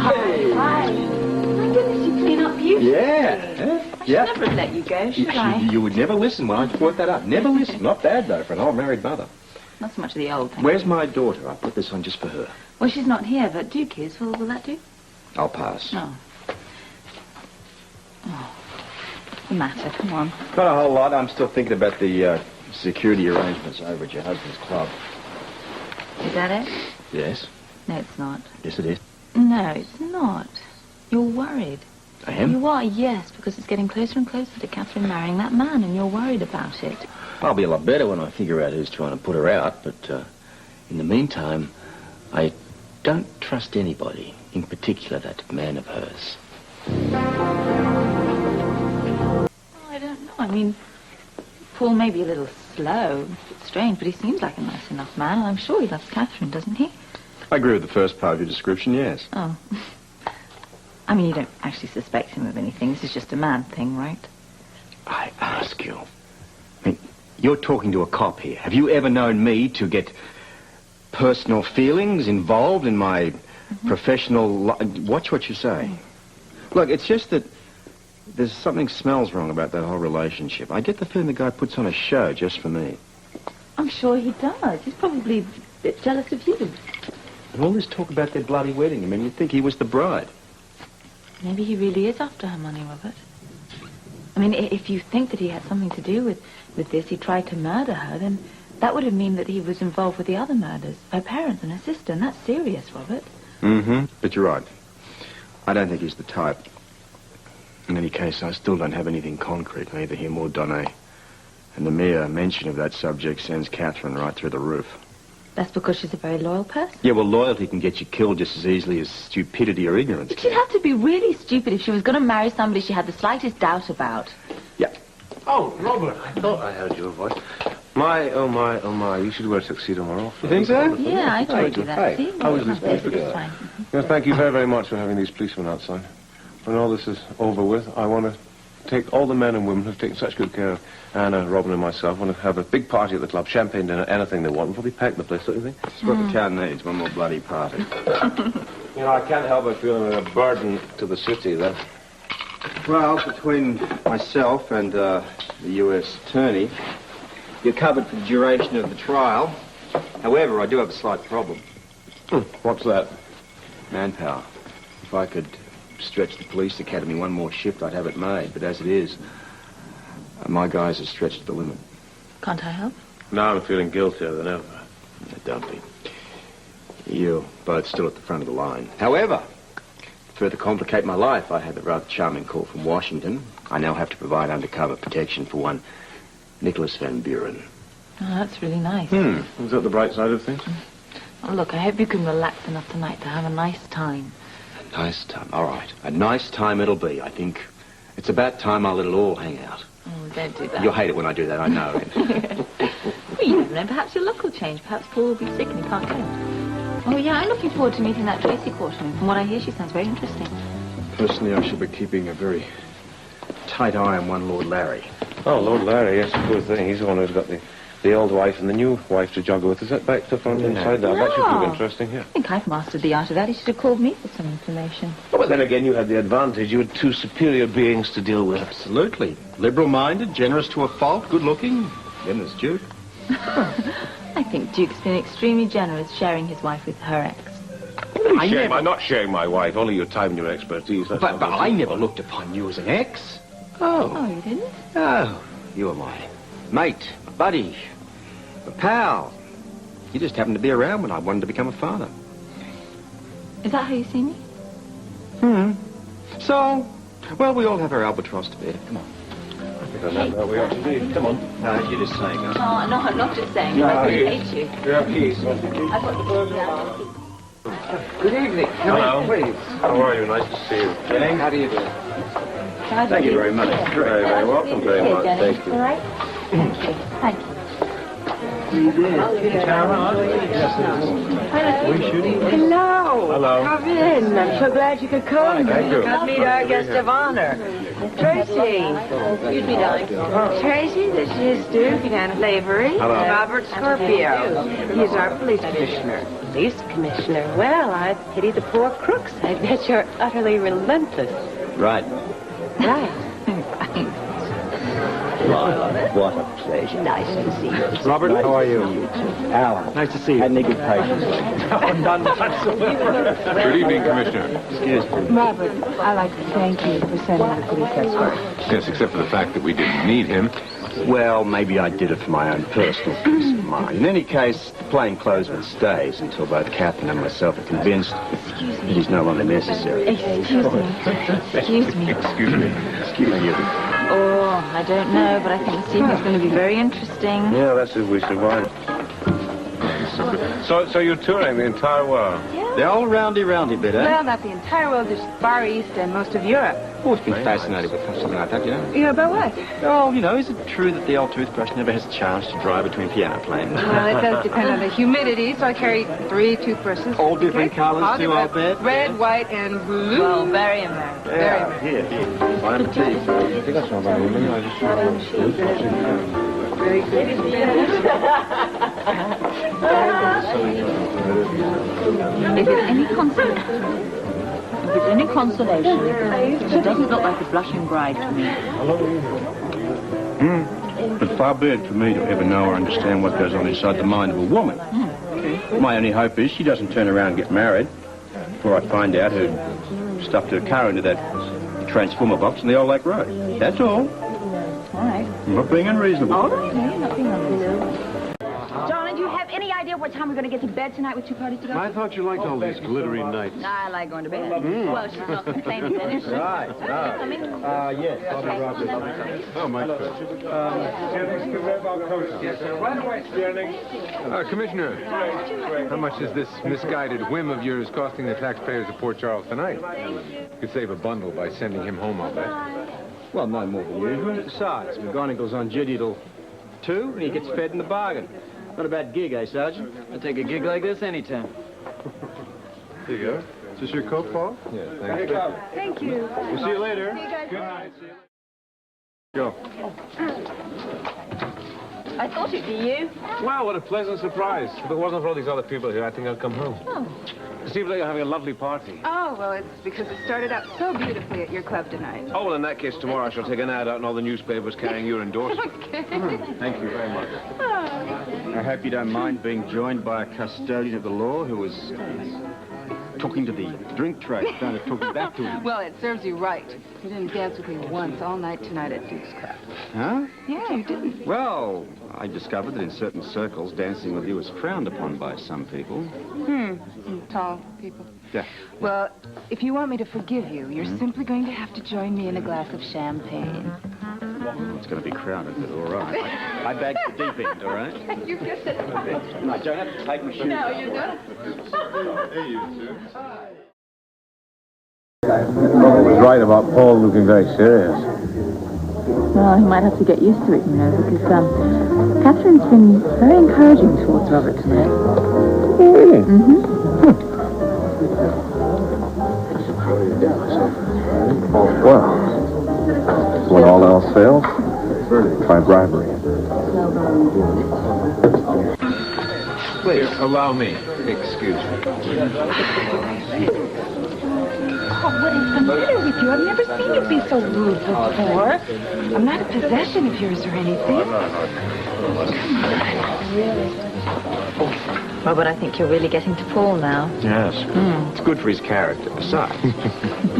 Hey. Hi. My goodness, you clean up beautifully. Yeah. I should never have let you go, should I? You would never listen when I brought that up. Never listen. Not bad, though, for an old married mother. Not so much of the old thing. Where's my daughter? I put this on just for her. Well, she's not here, but Duke is. Will that do? I'll pass. No. Oh. What's the matter? Come on. Not a whole lot. I'm still thinking about the security arrangements over at your husband's club. Is that it? Yes. No, it's not. Yes, it is. No, it's not. You're worried. I am? You are, yes, because it's getting closer and closer to Katherine marrying that man, and you're worried about it. I'll be a lot better when I figure out who's trying to put her out, but in the meantime, I don't trust anybody, in particular that man of hers. I don't know. I mean, Paul may be a little slow, strange, but he seems like a nice enough man, and I'm sure he loves Katherine, doesn't he? I agree with the first part of your description, yes. Oh. I mean, you don't actually suspect him of anything. This is just a man thing, right? I ask you. I mean, you're talking to a cop here. Have you ever known me to get personal feelings involved in my professional Watch what you say. Look, it's just that there's something smells wrong about that whole relationship. I get the feeling the guy puts on a show just for me. I'm sure he does. He's probably a bit jealous of you. And all this talk about their bloody wedding, I mean, you'd think he was the bride. Maybe he really is after her money, Robert. I mean, if you think that he had something to do with this, he tried to murder her, then that would have mean that he was involved with the other murders. Her parents and her sister, and that's serious, Robert. Mm-hmm. But you're right. I don't think he's the type. In any case, I still don't have anything concrete, neither him or Donna. And the mere mention of that subject sends Katherine right through the roof. That's because she's a very loyal person? Yeah, well, loyalty can get you killed just as easily as stupidity or ignorance. But she'd have to be really stupid if she was going to marry somebody she had the slightest doubt about. Yeah. Oh, Robert, I thought I heard your voice. My, oh my, you should wear a tuxedo more often. You think so? Yeah, I told you that. Hey, See? I was It's listening. fine. Yes, thank you very, very much for having these policemen outside. When all this is over with, I want to take all the men and women who've taken such good care of Anna, Robin, and myself. I want to have a big party at the club, champagne dinner, anything they want. We'll probably pack the place, don't you think? It's what the town needs, one more bloody party. You know, I can't help but feeling a burden to the city, then. Well, between myself and the U.S. attorney, you're covered for the duration of the trial. However, I do have a slight problem. What's that? Manpower. If I could stretch the police academy one more shift, I'd have it made. But as it is, my guys are stretched to the limit. Can't I help? Now I'm feeling guiltier than ever. Don't be. You're both still at the front of the line. However, to further complicate my life, I had a rather charming call from Washington. I now have to provide undercover protection for one Nicholas Van Buren. Oh, that's really nice. Is that the bright side of things? Oh, look, I hope you can relax enough tonight to have a nice time. A nice time. All right. A nice time it'll be. I think it's about time I let it all hang out. Oh, don't do that. You'll hate it when I do that, I know. Well, you never know. Perhaps your luck will change. Perhaps Paul will be sick and he can't go. Oh, yeah, I'm looking forward to meeting that Tracy quartermaine. From what I hear, she sounds very interesting. Personally, I shall be keeping a very tight eye on one Lord Larry. Oh, Lord Larry, yes, poor thing. He's the one who's got the old wife and the new wife to juggle with. Is that back to front inside out? That should prove interesting, yeah. I think I've mastered the art of that. He should have called me for some information. Oh, but then again, you had the advantage. You had two superior beings to deal with. Absolutely. Liberal-minded, generous to a fault, good-looking. Then there's Duke. I think Duke's been extremely generous sharing his wife with her ex. I'm not sharing my wife, only your time and your expertise. But I never looked upon you as an ex. Oh, you didn't? Oh, you were my mate, my buddy, my pal. You just happened to be around when I wanted to become a father. Is that how you see me? So, well, we all have our albatross to bear. Come on. I think I know where we ought to be. Come on. No, you're just saying that. Oh, no, I'm not just saying. No, I really you- hate you. Yeah, please. I've got the book now. Good evening. Hello. Please. How are you? Nice to see you. Jane, how do you do? Thank you very much. Very, very welcome. Very much. Thank you. All right? Thank you. Hello. Hello. Come in. I'm so glad you could come. Thank you. Come meet our guest of honor, Tracy. Excuse me, darling. Tracy, this is Duke and Lavery. Hello. Robert Scorpio. He's our police commissioner. Police commissioner. Well, I pity the poor crooks. I bet you're utterly relentless. Right. Right. What a pleasure. Nice to see you. Robert, how are you? Alan. Nice to see you. Had any good patients? None whatsoever. Good evening, Commissioner. Excuse me. Robert, I'd like to thank you for sending the police escort. Yes, except for the fact that we didn't need him. Well, maybe I did it for my own personal peace of mind. In any case, the plainclothesman stays until both Katherine and myself are convinced that he's no longer necessary. Excuse me. Excuse me. Excuse me. Excuse you. Oh, I don't know, but I think this evening's going to be very interesting. Yeah, that's if we survive. So you're touring the entire world? The old roundy bit, eh? Well, not the entire world, just Far East and most of Europe. Always been fascinated with something like that, you know? Yeah, about what? Oh, you know, is it true that the old toothbrush never has a chance to dry between piano playing? Well, it does depend on the humidity, so I carry 3 toothbrushes. All different Okay. colours, All too, different. I'll bet. Red, white, and blue. Well, very American. Yeah, here. Bon appetit. If it's any consolation, she doesn't look like a blushing bride to me. But far be it for me to ever know or understand what goes on inside the mind of a woman. My only hope is she doesn't turn around and get married before I find out who stuffed her car into that transformer box in the old Lake Road. That's all. All right. I'm not being unreasonable. All right, no, you're not being unreasonable. Darling, do you have any idea what time we're going to get to bed tonight with 2 parties to go? I thought you liked all these glittery nights. I like going to bed. Well, she's not complaining then, is she? Right. Yes. Oh, my goodness. Commissioner, how much is this misguided whim of yours costing the taxpayers of Port Charles tonight? You could save a bundle by sending him home, I'll bet. Well, no more than usual. Besides, McGonagall's on duty till 2, and he gets fed in the bargain. Not a bad gig, eh, Sergeant? I'll take a gig like this anytime. Here you go. Is this your coat, Paul? Yeah, thank you. Thank you. We'll see you later. See you guys. Good night. See you later. Go. I thought it'd be you. Wow, what a pleasant surprise. If it wasn't for all these other people here, I think I'd come home. Oh. It seems like you're having a lovely party. Oh, well, it's because it started out so beautifully at your club tonight. Oh, well, in that case, tomorrow I shall take an ad out in all the newspapers carrying your endorsement. Okay. Thank you very much. I hope you don't mind being joined by a custodian of the law who was talking to the drink trade, trying to talk you back to him. Well, it serves you right. You didn't dance with me once all night tonight at Duke's Club. Huh? Yeah, you didn't. Well, I discovered that in certain circles, dancing with you is frowned upon by some people. Some tall people. Yeah. Well, if you want me to forgive you, you're simply going to have to join me in a glass of champagne. It's going to be crowded, but all right. I bagged the deep end, all right? You get it. I don't have to take my shoes No, off. you don't. Hey, you two. Robert was right about Paul looking very serious. Well, he might have to get used to it, you know, because Catherine's been very encouraging towards Robert tonight. Really? Well, when all else fails, try bribery. Please, allow me. Excuse me. Oh, what is the matter with you? I've never seen you be so rude before. I'm not a possession of yours or anything. Well, but I think you're really getting to Paul now. Yes. It's good for his character. Besides,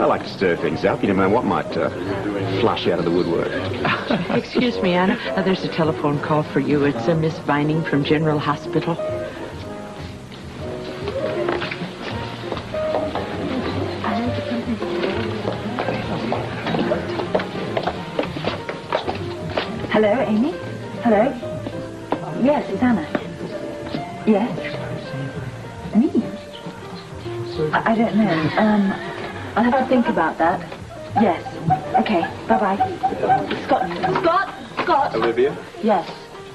I like to stir things up. You never know what might flush out of the woodwork. Excuse me, Anna. There's a telephone call for you. It's Miss Vining from General Hospital. Hello, Amy? Hello? Yes, it's Anna. Yes? Me? I don't know. I'll have to think about that. Yes. Okay, bye-bye. Scott! Scott! Scott! Olivia? Yes.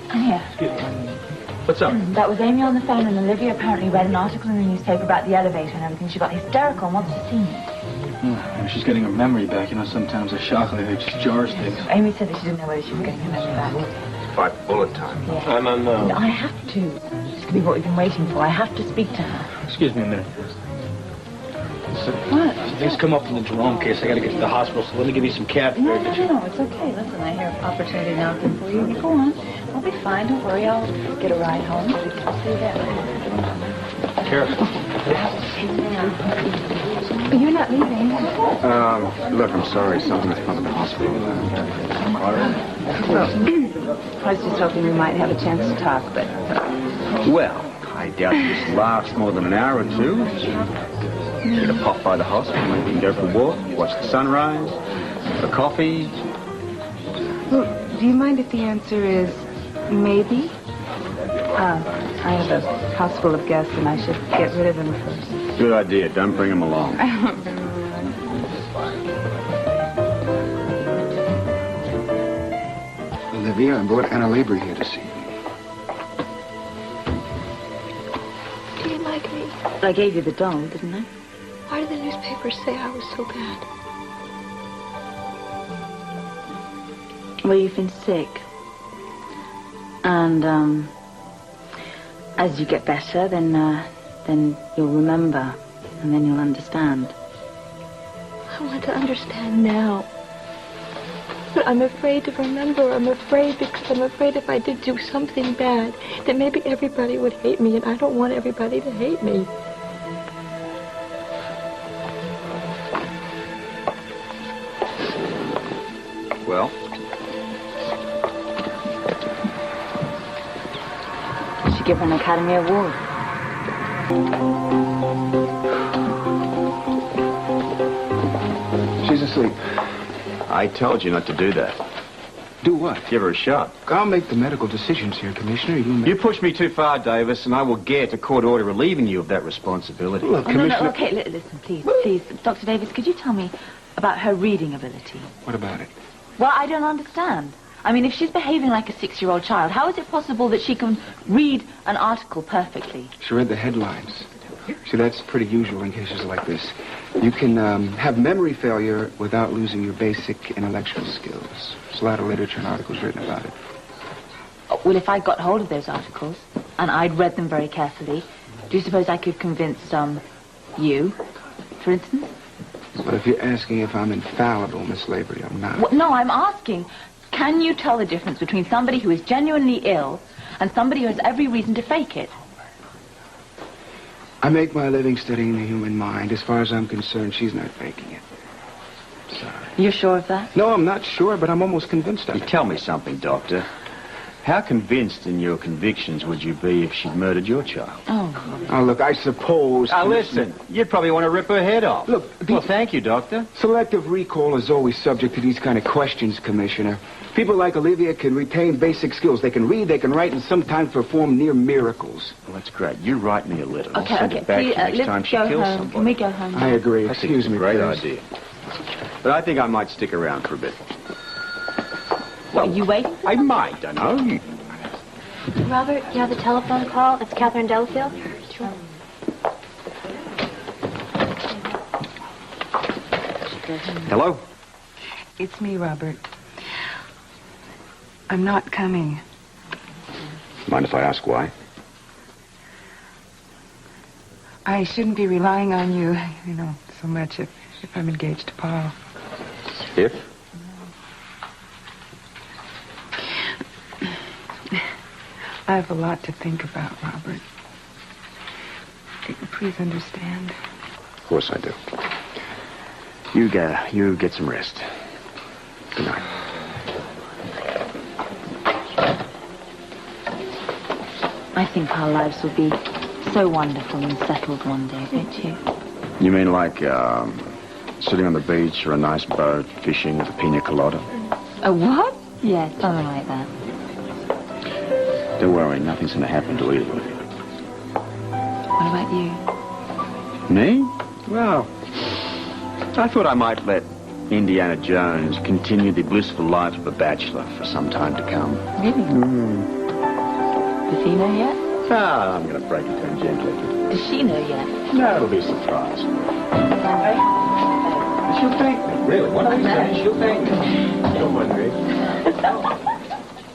Come here. What's up? That was Amy on the phone, and Olivia apparently read an article in the newspaper about the elevator and everything. She got hysterical and wants to see me. She's getting her memory back. You know, sometimes a shock like that just jars things. Amy said that she didn't know whether she was getting her memory back. By bullet time. Yeah. No. I have to. This could be what we've been waiting for. I have to speak to her. Excuse me a minute. What? Things come up in the Jerome case. I got to get to the hospital, so let me give you some cab fare. No, it's okay. Listen, I hear opportunity knocking for you. You go on. I'll be fine. Don't worry. I'll get a ride home. I'll see you there. Careful. You're not leaving. Look, I'm sorry. Something's come to the hospital. I was just hoping we might have a chance to talk, but... Well, I doubt this lasts more than an hour or two. Get a pop by the hospital, maybe we can go for a walk, watch the sunrise, have a coffee. Well, do you mind if the answer is maybe? I have a house full of guests, and I should get rid of them first. Good idea. Don't bring them along. Olivia, I brought Anna Labor here to see you. Do you like me? I gave you the doll, didn't I? Why do the newspapers say I was so bad? Well, you've been sick. And, as you get better, then you'll remember. And then you'll understand. I want to understand now. But I'm afraid to remember. I'm afraid because I'm afraid if I did do something bad, that maybe everybody would hate me, and I don't want everybody to hate me. Well? You should give her an Academy Award. She's asleep. I told you not to do that. Do what? Give her a shot. I'll make the medical decisions here, Commissioner. You push me too far, Davis, and I will get a court order relieving you of that responsibility. Look, No, okay, listen, please. Dr. Davis, could you tell me about her reading ability? What about it? Well, I don't understand. I mean, if she's behaving like a 6-year-old child, how is it possible that she can read an article perfectly? She read the headlines. See, that's pretty usual in cases like this. You can have memory failure without losing your basic intellectual skills. There's a lot of literature and articles written about it. Well, if I got hold of those articles, and I'd read them very carefully, do you suppose I could convince, you, for instance? But if you're asking if I'm infallible, Miss Lavery, I'm not. Well, no, I'm asking, can you tell the difference between somebody who is genuinely ill and somebody who has every reason to fake it? I make my living studying the human mind. As far as I'm concerned, she's not faking it. Sorry. You're sure of that? No, I'm not sure, but I'm almost convinced of it. Tell me something, Doctor. How convinced in your convictions would you be if she'd murdered your child? Oh, look, I suppose... Now, listen, you'd probably want to rip her head off. Look, Well, thank you, Doctor. Selective recall is always subject to these kind of questions, Commissioner. People like Olivia can retain basic skills. They can read, they can write, and sometimes perform near miracles. Well, that's great. You write me a letter. I'll Okay, send it back please, next let's time she go kills home. somebody. Can we go home? I agree. I think Excuse it's me, a great please. idea. But I think I might stick around for a bit. What, are you waiting? I might, I know. Robert, you have a telephone call? It's Katherine Delafield. Sure. Hello? It's me, Robert. I'm not coming. Mind if I ask why? I shouldn't be relying on you, so much if I'm engaged to Paul. If? I have a lot to think about, Robert. Please understand. Of course I do. You get some rest. Good night. I think our lives will be so wonderful and settled one day, don't you? You mean like, sitting on the beach or a nice boat, fishing with a pina colada? A what? Yes, something like that. Don't worry, nothing's going to happen to either of you. What about you? Me? Well, I thought I might let Indiana Jones continue the blissful life of a bachelor for some time to come. Really? Does he know yet? Ah, I'm going to break it to him gently. Does she know yet? No, it'll be a surprise. She'll thank me. Really? What are you saying? She'll thank me. Don't mind me.